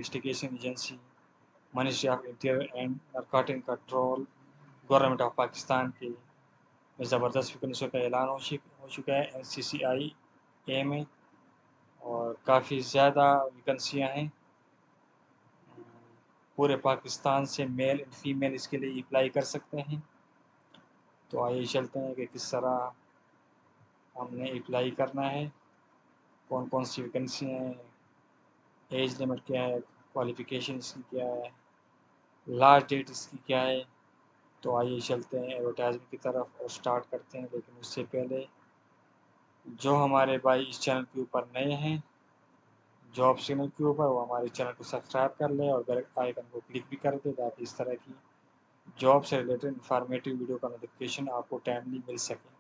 Investigation agency, ministry of interior and narcotic control, government of Pakistan کے زبردست ویکنسیوں کا اعلان ہو چکا ہے NCCI میں، اور کافی زیادہ ویکنسیاں ہیں پورے پاکستان سے، میل اینڈ فیمیل اس کے لیے اپلائی کر سکتے ہیں۔ تو آئیے چلتے ہیں کہ کس طرح ہم نے اپلائی کرنا ہے، کون کون سی ویکنسی ہیں، ایج لمٹ کیا ہے، کوالیفیکیشن اس کی کیا ہے، لاسٹ ڈیٹ اس کی کیا ہے۔ تو آئیے چلتے ہیں ایڈورٹائزمنٹ کی طرف اور سٹارٹ کرتے ہیں، لیکن اس سے پہلے جو ہمارے بھائی اس چینل کے اوپر نئے ہیں جاب چینل کے اوپر، وہ ہمارے چینل کو سبسکرائب کر لیں اور بیل آئیکن کو کلک بھی کر دیں تاکہ اس طرح کی جاب سے ریلیٹڈ انفارمیٹیو ویڈیو کا نوٹیفیکیشن آپ کو ٹائملی مل سکے۔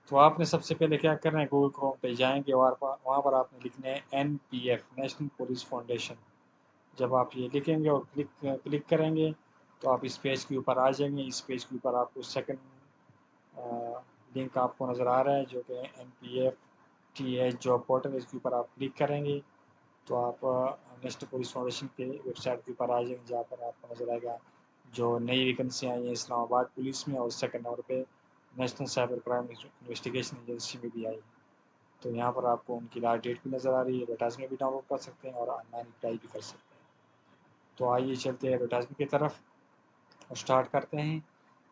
تو آپ نے سب سے پہلے کیا کرنا ہے، گوگل کروم پہ جائیں گے اور وہاں پر آپ نے لکھنا ہے NPF نیشنل پولیس فاؤنڈیشن۔ جب آپ یہ لکھیں گے اور کلک کریں گے تو آپ اس پیج کے اوپر آ جائیں گے۔ اس پیج کے اوپر آپ کو سیکنڈ لنک آپ کو نظر آ رہا ہے جو کہ NPF جاب پورٹل، اس کے اوپر آپ کلک کریں گے تو آپ نیشنل پولیس فاؤنڈیشن کے ویب سائٹ کے اوپر آ جائیں گے، جہاں پر آپ کو نظر آئے گا جو نئی ویکنسی آئی ہیں اسلام آباد پولیس میں، اور سیکنڈ نمبر پہ national cyber crime investigation agency میں بھی آئی۔ تو یہاں پر آپ کو ان کی لاسٹ ڈیٹ بھی نظر آ رہی ہے، ایڈورٹائزمنٹ بھی ڈاؤن لوڈ کر سکتے ہیں اور آن لائن اپلائی بھی کر سکتے ہیں۔ تو آئیے چلتے ہیں ایڈورٹائزمنٹ کی طرف اور سٹارٹ کرتے ہیں۔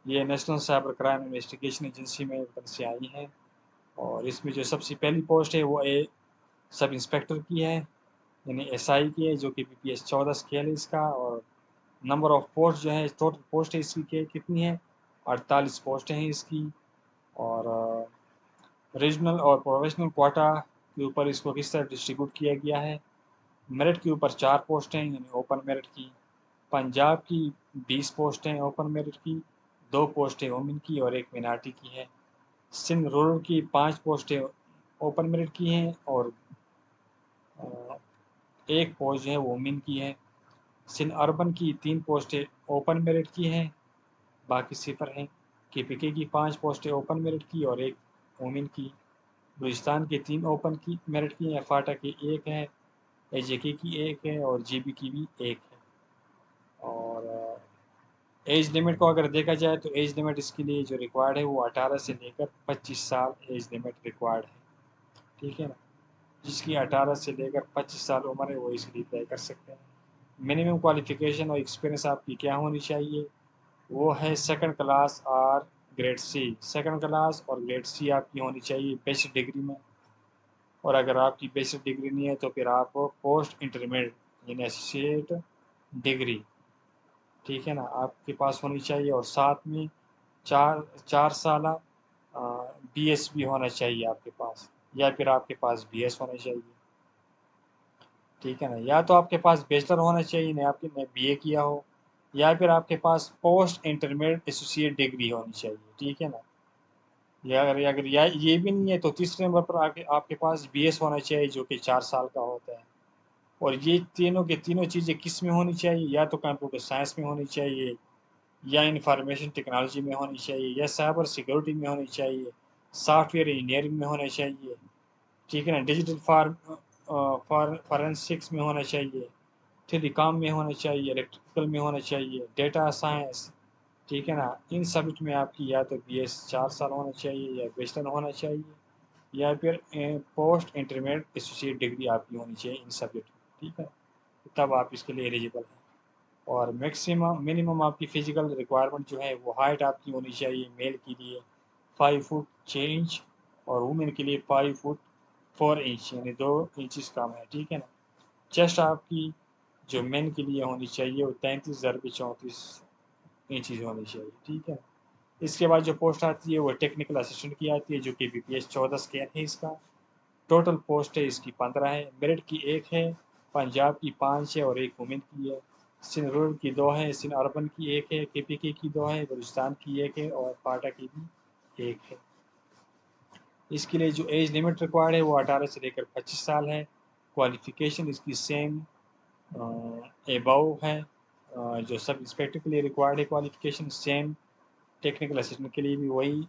یہ national cyber crime investigation agency میں ویکنسی آئی ہیں، اور اس میں جو سب سے پہلی پوسٹ ہے وہ سب انسپیکٹر کی ہے، یعنی SI کی ہے، جو کہ BPS 14 اسکیل ہے اس کا، اور نمبر آف پوسٹ جو ہے ٹوٹل پوسٹ ہے اس کی کتنی ہے، 48 پوسٹیں ہیں اس کی، اور ریجنل اور پروفیشنل کوٹا کے اوپر اس کو کس طرح ڈسٹریبیوٹ کیا گیا ہے۔ میرٹ کے اوپر 4 پوسٹیں یعنی اوپن میرٹ کی، پنجاب کی 20 پوسٹیں اوپن میرٹ کی، 2 پوسٹیں وومن کی اور 1 مینارٹی کی ہے۔ سندھ رورل کی 5 پوسٹیں اوپن میرٹ کی ہیں اور 1 پوسٹ جو ہے وومن کی ہے۔ سندھ اربن کی 3 پوسٹیں اوپن میرٹ کی ہیں، باقی صفر ہیں۔ KPK کی 5 پوسٹیں اوپن میرٹ کی اور 1 وومن کی۔ بلوچستان کے 3 اوپن میرٹ کی ہیں، فاٹا کی 1 ہے، AJK کی 1 ہے اور GB کی بھی 1 ہے۔ اور ایج لمٹ کو اگر دیکھا جائے تو ایج لمٹ اس کے لیے جو ریکوائرڈ ہے وہ 18 سے لے کر 25 سال ایج لمٹ ریکوائرڈ ہے، ٹھیک ہے نا۔ جس کی 18 سے لے کر 25 سال عمر ہے وہ اس کے لیے اپلائی کر سکتے ہیں۔ منیمم کوالیفیکیشن اور ایکسپیرینس آپ کی کیا ہونی چاہیے، وہ ہے 2nd کلاس اور گریڈ C۔ 2nd کلاس اور گریڈ C آپ کی ہونی چاہیے بیسک ڈگری میں، اور اگر آپ کی بیسک ڈگری نہیں ہے تو پھر آپ پوسٹ انٹرمیڈیٹ یعنی ایسوسیٹ ڈگری، ٹھیک ہے نا، آپ کے پاس ہونی چاہیے، اور ساتھ میں 4 سالہ BS بھی ہونا چاہیے آپ کے پاس، یا پھر آپ کے پاس BS ہونا چاہیے، ٹھیک ہے نا۔ یا تو آپ کے پاس بیچلر ہونا چاہیے، نہیں آپ نے BA کیا ہو، یا پھر آپ کے پاس پوسٹ انٹرمیڈیٹ ایسوسیٹ ڈگری ہونی چاہیے، ٹھیک ہے نا۔ یا اگر یہ بھی نہیں ہے تو تیسرے نمبر پر آپ کے پاس BS ہونا چاہیے جو کہ 4 سال کا ہوتا ہے۔ اور یہ تینوں کے تینوں چیزیں کس میں ہونی چاہیے، یا تو کمپیوٹر سائنس میں ہونی چاہیے، یا انفارمیشن ٹیکنالوجی میں ہونی چاہیے، یا سائبر سیکورٹی میں ہونی چاہیے، سافٹ ویئر انجینئرنگ میں ہونا چاہیے، ٹھیک ہے نا، ڈیجیٹل فارنسکس میں ہونا چاہیے، ٹیلی کام میں ہونا چاہیے، الیکٹریکل میں ہونا چاہیے، ڈیٹا سائنس، ٹھیک ہے نا۔ ان سبجیکٹ میں آپ کی یا تو BS 4 سال ہونا چاہیے، یا بیچلر ہونا چاہیے، یا پھر پوسٹ انٹرمیڈیٹ ایسوسیٹ ڈگری آپ کی ہونی چاہیے ان سبجیکٹ میں، ٹھیک ہے، تب آپ اس کے لیے ایلیجیبل ہیں۔ اور منیمم آپ کی فزیکل ریکوائرمنٹ جو ہے وہ ہائٹ آپ کی ہونی چاہیے، میل کے لیے 5 فٹ 6 انچ اور وومن کے لیے 5 فٹ 4 انچ یعنی 2 انچز کم ہے، ٹھیک ہے نا۔ چیسٹ آپ کی جو مین کے لیے ہونی چاہیے وہ 33 ضرب 34 انچز ہونی چاہیے، ٹھیک ہے۔ اس کے بعد جو پوسٹ آتی ہے وہ ٹیکنیکل اسسٹنٹ کی آتی ہے جو کہ BPS 14 اسکیل ہے اس کا۔ ٹوٹل پوسٹ ہے اس کی 15 ہے، میرٹ کی 1 ہے، پنجاب کی 5 ہے اور 1 وومن کی ہے، سندھ رورل کی 2 ہے، سندھ اربن کی 1 ہے، KPK کی 2 ہے، بلوچستان کی 1 ہے اور پاٹا کی بھی 1 ہے۔ اس کے لیے جو ایج لمٹ ریکوائرڈ ہے وہ 18 سے لے کر 25 سال ہے۔ کوالیفیکیشن اس کی سیم ایباؤ ہے، جو سب انسپیکٹر کے لیے ریکوائرڈ ہے کوالیفیکیشن سیم، ٹیکنیکل اسسٹنٹ کے لیے بھی وہی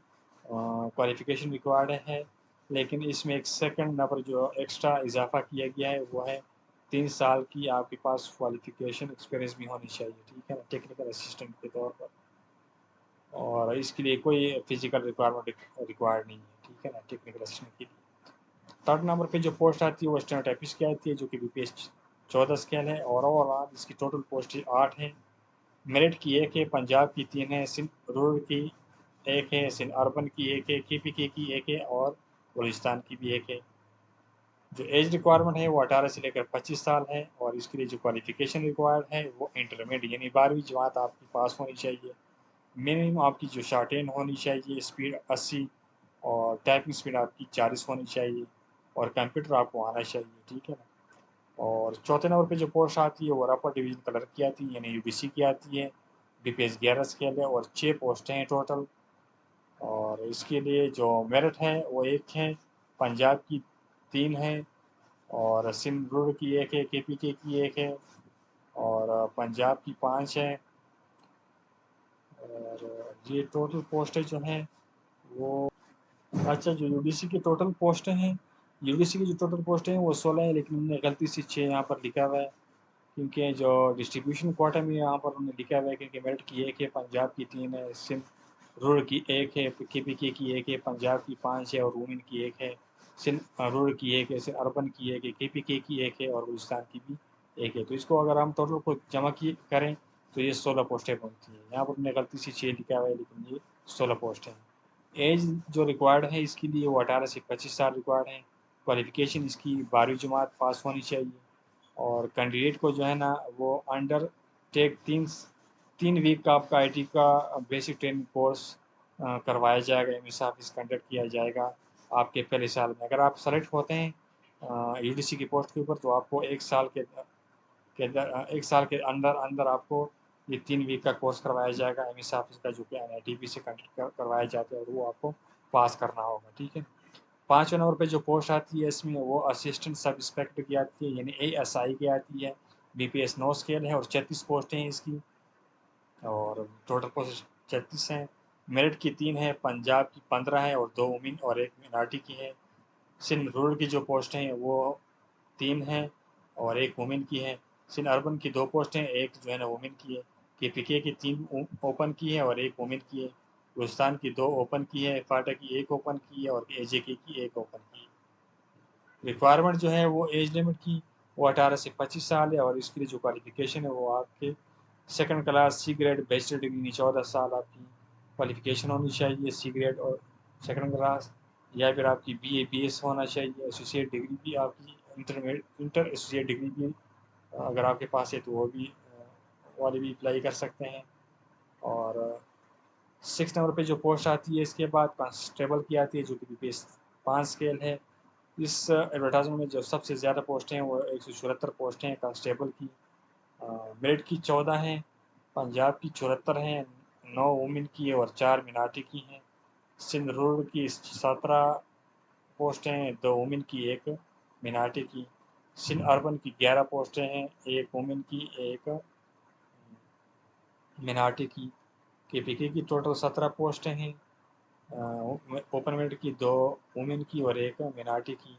کوالیفیکیشن ریکوائرڈ ہے، لیکن اس میں ایک 2nd نمبر جو ایکسٹرا اضافہ کیا گیا ہے وہ ہے 3 سال کی آپ کے پاس کوالیفیکیشن ایکسپیرینس بھی ہونی چاہیے، ٹھیک ہے نا، ٹیکنیکل اسسٹنٹ کے طور پر، اور اس کے لیے کوئی فزیکل ریکوائرمنٹ ریکوائرڈ نہیں ہے، ٹھیک ہے نا، ٹیکنیکل اسسٹنٹ کے لیے۔ تھرڈ نمبر پہ جو پوسٹ آتی ہے وہ اسٹینوٹائپسٹ کی آتی ہے، جو کہ BPS 14 اسکیل ہے، اور اوور آل اس کی ٹوٹل پوسٹ 8 ہیں۔ میرٹ کی 1 ہے، پنجاب کی 3 ہے، سندھ رورل کی 1 ہے، سندھ اربن کی 1 ہے، KPK کی 1 ہے، اور بلوچستان کی بھی 1 ہے۔ جو ایج ریکوائرمنٹ ہے وہ 18 سے لے کر 25 سال ہے، اور اس کے لیے جو کوالیفیکیشن ریکوائرڈ ہے وہ انٹرمیڈیٹ یعنی 12ویں جماعت آپ کی پاس ہونی چاہیے۔ منیمم آپ کی جو شارٹ ہینڈ ہونی چاہیے، اسپیڈ 80 اور ٹائپنگ اسپیڈ آپ کی 40 ہونی چاہیے، اور کمپیوٹر آپ کو آنا چاہیے، ٹھیک ہے نا۔ اور چوتھے نمبر پہ جو پوسٹ آتی ہے وہ رپر ڈویژن کلر کی آتی ہے، یعنی UBC کی آتی ہے، BPS 11 اسکیل ہے، اور 6 پوسٹیں ہیں ٹوٹل۔ اور اس کے لیے جو میرٹ ہے وہ 1 ہے، پنجاب کی 3 ہے، اور سندھ رورل کی 1 ہے، KPK کی 1 ہے، اور پنجاب کی 5 ہے۔ اور یہ ٹوٹل پوسٹیں جو ہیں وہ، اچھا جو UBC کی ٹوٹل پوسٹیں ہیں، UBC کی جو ٹوٹل پوسٹیں ہیں وہ 16 ہیں، لیکن انہوں نے غلطی سے 6 یہاں پر لکھا ہوا ہے، کیونکہ جو ڈسٹریبیوشن کوٹا میں یہاں پر انہوں نے لکھا ہوا ہے، کیونکہ میرٹ کی 1 ہے، پنجاب کی 3 ہے، سندھ رورل کی 1 ہے، KPK کی 1 ہے، پنجاب کی 5 ہے، اور وومن کی 1 ہے، سندھ رورل کی 1 ہے، سندھ اربن کی 1 ہے، KPK کی 1 ہے، اور بلوچستان کی بھی 1 ہے۔ تو اس کو اگر ہم ٹوٹل کو جمع کریں تو یہ 16 پوسٹیں بنتی ہیں۔ یہاں پر انہوں نے غلطی سے 6 لکھا ہوا ہے، لیکن یہ 16 پوسٹیں ہیں۔ ایج جو ریکوائرڈ ہے اس کے لیے وہ 18 سے 25 سال ریکوائرڈ ہے۔ کوالیفیکیشن اس کی 12ویں جماعت پاس ہونی چاہیے، اور کینڈیڈیٹ کو جو ہے نا وہ انڈر ٹیک 3 ویک کا آپ کا IT کا بیسک ٹریننگ کورس کروایا جائے گا، MS آفس کنڈکٹ کیا جائے گا آپ کے پہلے سال میں۔ اگر آپ سلیکٹ ہوتے ہیں UDC کی پوسٹ کے اوپر تو آپ کو 1 سال کے اندر آپ کو یہ 3 ویک کا کورس کروایا جائے گا MS آفس کا، جو کہ NITP سے کنڈکٹ کروایا جاتا ہے، اور وہ آپ کو پاس کرنا ہوگا، ٹھیک ہے۔ 5ویں نمبر پہ جو پوسٹ آتی ہے اس میں وہ اسسٹنٹ سب انسپیکٹر کی آتی ہے، یعنی ASI کی آتی ہے، BPS 9 اسکیل ہے، اور 36 پوسٹیں ہیں اس کی، اور ٹوٹل پوسٹ 36 ہیں۔ میرٹ کی 3 ہے، پنجاب کی 15 ہے، اور 2 وومن اور 1 منارٹی کی ہے۔ سندھ رورل کی جو پوسٹیں ہیں وہ 3 ہیں اور 1 وومن کی ہے۔ سندھ اربن کی 2 پوسٹیں، 1 جو ہے نا وومن کی ہے۔ KPK کی 3 اوپن کی ہے اور 1 وومن کی ہے۔ بلوچستان کی 2 اوپن کی ہے، فاٹا کی 1 اوپن کی ہے، اور AJK کی 1 اوپن کی ہے۔ ریکوائرمنٹ جو ہے وہ ایج لمٹ کی وہ 18 سے 25 سال ہے، اور اس کے لیے جو کوالیفیکیشن ہے وہ آپ کے 2nd class C grade bachelor degree 14 سال آپ کی کوالیفیکیشن ہونی چاہیے، C گریڈ اور 2nd کلاس، یا پھر آپ کی BA BS ہونا چاہیے، ایسوسیٹ ڈگری بھی آپ کی انٹر ایسوسیٹ ڈگری بھی اگر آپ کے پاس ہے تو وہ بھی والے بھی اپلائی کر سکتے ہیں۔ اور 6 نمبر پہ جو پوسٹ آتی ہے اس کے بعد کانسٹیبل کی آتی ہے، جو کہ BPS 5 اسکیل ہے۔ اس ایڈورٹائزمنٹ میں جو سب سے زیادہ پوسٹیں ہیں وہ 174 پوسٹیں ہیں کانسٹیبل کی۔ میرٹ کی 14 ہیں، پنجاب کی 74 ہیں، 9 وومن کی اور 4 منارٹی کی ہیں۔ سندھ رورل کی 17 پوسٹیں ہیں، 2 وومن کی 1 منارٹی کی۔ سندھ اربن کی 11 پوسٹیں ہیں، 1 وومن کی 1 منارٹی کی۔ KPK کی ٹوٹل 17 پوسٹیں ہیں، اوپن میرٹ کی 2 وومن کی اور 1 منارٹی کی۔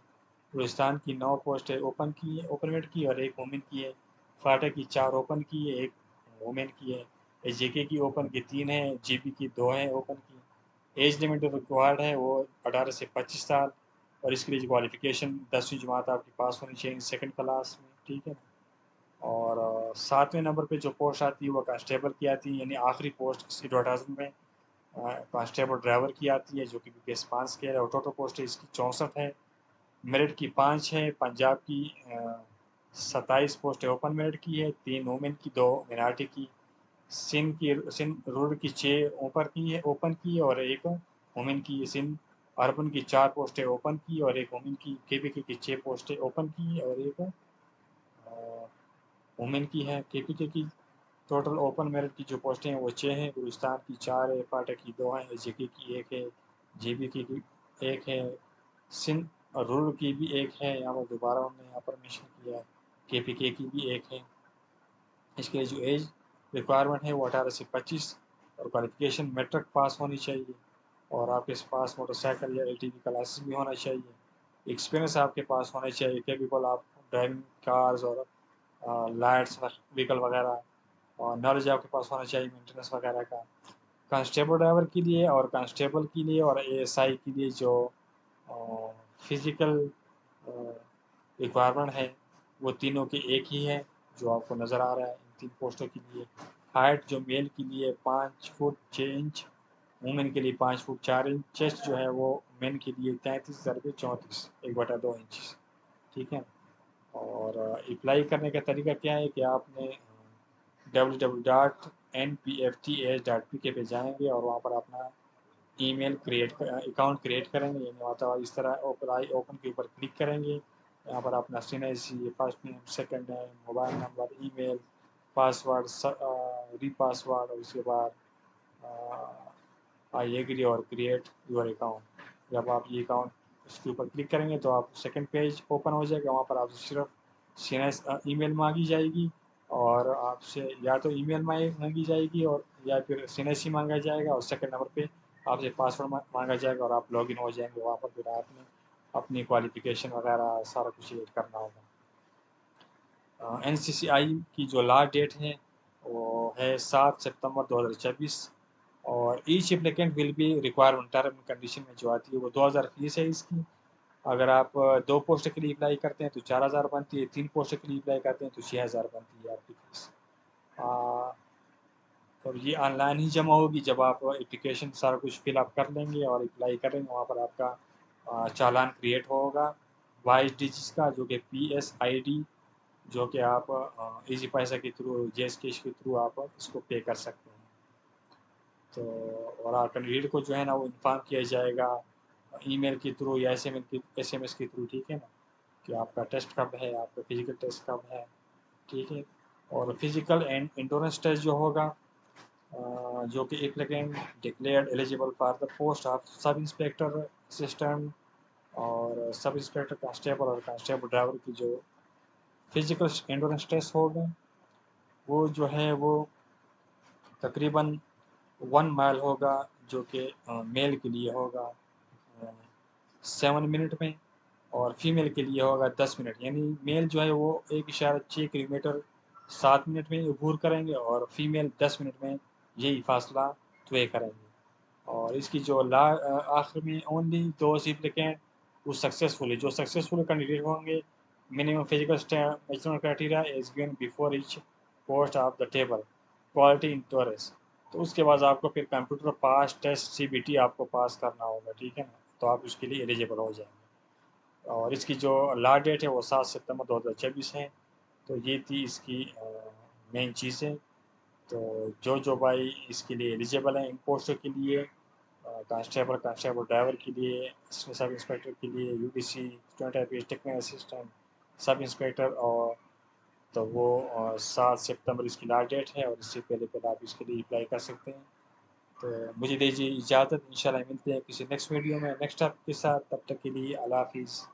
بلوچستان کی 9 پوسٹیں اوپن کی ہے، اوپن میرٹ کی اور 1 وومن کی ہے۔ فاٹا کی 4 اوپن کی ہے، 1 وومن کی ہے۔ AJK کی اوپن کی 3 ہیں، GB کی 2 ہیں اوپن کی۔ ایج لمٹ ریکوائرڈ ہے وہ 18 سے 25 سال، اور اس کے لیے کوالیفیکیشن 10ویں جماعت آپ کے پاس ہونی چاہیے 2nd کلاس میں، ٹھیک ہے۔ اور 7ویں نمبر پہ جو پوسٹ آتی ہے وہ کانسٹیبل کی آتی ہے، یعنی آخری پوسٹ اس کی ایڈورٹائزمنٹ میں کانسٹیبل ڈرائیور کی آتی ہے، جو کہ BPS 5 اسکیل ہے، اور ٹوٹل پوسٹ اس کی 64 ہے۔ میرٹ کی 5 ہے، پنجاب کی 27 پوسٹ اوپن میرٹ کی ہے، 3 وومن کی 2 منارٹی کی۔ سندھ رورل کی 6 اوپن کی اور 1 وومن کی۔ سندھ اربن کی 4 پوسٹیں اوپن کی اور 1 وومن کی۔ KPK کی 6 پوسٹیں اوپن کی اور 1 وومن کی ہے۔ KPK کی ٹوٹل اوپن میرٹ کی جو پوسٹیں ہیں وہ 6 ہیں، بلوچستان کی 4 ہے، فاٹا کی 2 ہیں، AJK کی 1 ہے، GB کی 1 ہے، سندھ رورل کی بھی 1 ہے، یہاں پر دوبارہ ہم نے یہاں پر مینشن کیا ہے، KPK کی بھی 1 ہے۔ اس کے جو ایج ریکوائرمنٹ ہے وہ 18 سے 25، اور کوالیفیکیشن میٹرک پاس ہونی چاہیے، اور آپ کے پاس موٹر سائیکل یا LTV کا لائسنس بھی ہونا چاہیے۔ ایکسپیرینس آپ کے پاس ہونا چاہیے، کیپیبل آپ ڈرائیونگ کارز اور لائٹس وہیکل وغیرہ، اور نالج آپ کے پاس ہونا چاہیے مینٹیننس وغیرہ کا. کانسٹیبل ڈرائیور کے لیے اور کانسٹیبل کے لیے اور اے ایس آئی کے لیے جو فزیکل ریکوائرمنٹ ہے وہ تینوں کے ایک ہی ہے جو آپ کو نظر آ رہا ہے ان 3 پوسٹوں کے لیے. ہائٹ جو میل کے لیے 5 فٹ 6 انچ، وومن کے لیے 5 فٹ 4 انچ. چیسٹ جو ہے وہ مین کے لیے 33x34 1/2 انچ. ٹھیک ہے. اور اپلائی کرنے کا طریقہ کیا ہے کہ آپ نے www.npftas.pk پہ جائیں گے اور وہاں پر اپنا ای میل اکاؤنٹ کریٹ کریں گے. یعنی اس طرح اپلائی اوپن کے اوپر کلک کریں گے. یہاں پر اپنا سینیسی، first name, second name, mobile number, ای میل، پاسورڈ، ری پاسورڈ، اور اس کے بعد آئی ایگری اور کریٹ یور اکاؤنٹ. جب آپ یہ اکاؤنٹ اس کے اوپر کلک کریں گے تو آپ سیکنڈ پیج اوپن ہو جائے گا. وہاں پر آپ سے صرف ای میل مانگی جائے گی، اور آپ سے یا تو ای میل مانگی جائے گی اور یا پھر سینیسی مانگا جائے گا، اور سیکنڈ نمبر پہ آپ سے پاسورڈ مانگا جائے گا اور آپ لاگ ان ہو جائیں گے. وہاں پر پھر آپ نے اپنی کوالیفیکیشن وغیرہ سارا کچھ ایڈ کرنا ہوگا. NCCI کی جو لاسٹ ڈیٹ ہے وہ ہے 7 سپتمبر 2024، اور each applicant will be requirement term and condition میں جو آتی ہے وہ 2000 فیس ہے اس کی. اگر آپ 2 پوسٹ کے لیے اپلائی کرتے ہیں تو 4000 بنتی ہے، 3 پوسٹ کے لیے اپلائی کرتے ہیں تو 6000 بنتی ہے آپ کی فیس. اور یہ آن لائن ہی جمع ہوگی جب آپ اپلیکیشن سارا کچھ فل اپ کر لیں گے اور اپلائی کریں گے. وہاں پر آپ کا چالان کریٹ ہوگا 22 ڈیجٹس کا، جو کہ PSID، جو کہ آپ ایزی پیسہ کے تھرو، جیس کیش کے تھرو آپ اس کو پے کر سکتے ہیں. تو اور آپ کینڈیڈیٹ کو جو ہے نا وہ انفارم کیا جائے گا ای میل کے تھرو یا SMS کے تھرو. ٹھیک ہے نا، کہ آپ کا ٹیسٹ کب ہے، آپ کا فزیکل ٹیسٹ کب ہے. ٹھیک ہے. اور فزیکل اینڈ انڈورنس ٹیسٹ جو ہوگا، جو کہ applicant declared eligible for the post of sub inspector assistant اور سب انسپیکٹر کانسٹیبل اور کانسٹیبل ڈرائیور کی جو فزیکل انڈورنس ٹیسٹ ہوگا وہ جو ہے وہ تقریباً 1 مائل ہوگا، جو کہ میل کے لیے ہوگا 7 منٹ میں، اور فیمیل کے لیے ہوگا 10 منٹ. یعنی میل جو ہے وہ 1.6 کلومیٹر 7 منٹ میں عبور کریں گے، اور فیمیل 10 منٹ میں یہی فاصلہ طے کریں گے. اور اس کی جو آخر میں اونلی دوز ایپلیکینٹ وہ سکسیزفل ہے، جو سکسیزفل کینڈیڈیٹ ہوں گے. Minimum physical measurement criteria is given before each post of the table quality entrance. تو اس کے بعد آپ کو پھر کمپیوٹر پاس ٹیسٹ CBT آپ کو پاس کرنا ہوگا. ٹھیک ہے نا، تو آپ اس کے لیے ایلیجیبل ہو جائیں گے. اور اس کی جو لاسٹ ڈیٹ ہے وہ 7 سپتمبر 2024 ہے. تو یہ تھی اس کی مین چیزیں. تو جو بھائی اس کے لیے ایلیجیبل ہیں ان پوسٹوں کے لیے، کانسٹیبل ڈرائیور کے لیے، سب انسپیکٹر کے لیے، UDC ٹیکنیکل اسسٹنٹ سب انسپیکٹر، اور تو وہ 7 سپتمبر اس کی لاسٹ ڈیٹ ہے، اور اس سے پہلے آپ اس کے لیے اپلائی کر سکتے ہیں. تو مجھے دیجیے اجازت، انشاءاللہ ملتے ہیں کسی نیکسٹ ویڈیو میں نیکسٹ ٹاپک کے ساتھ. تب تک کے لیے اللہ حافظ.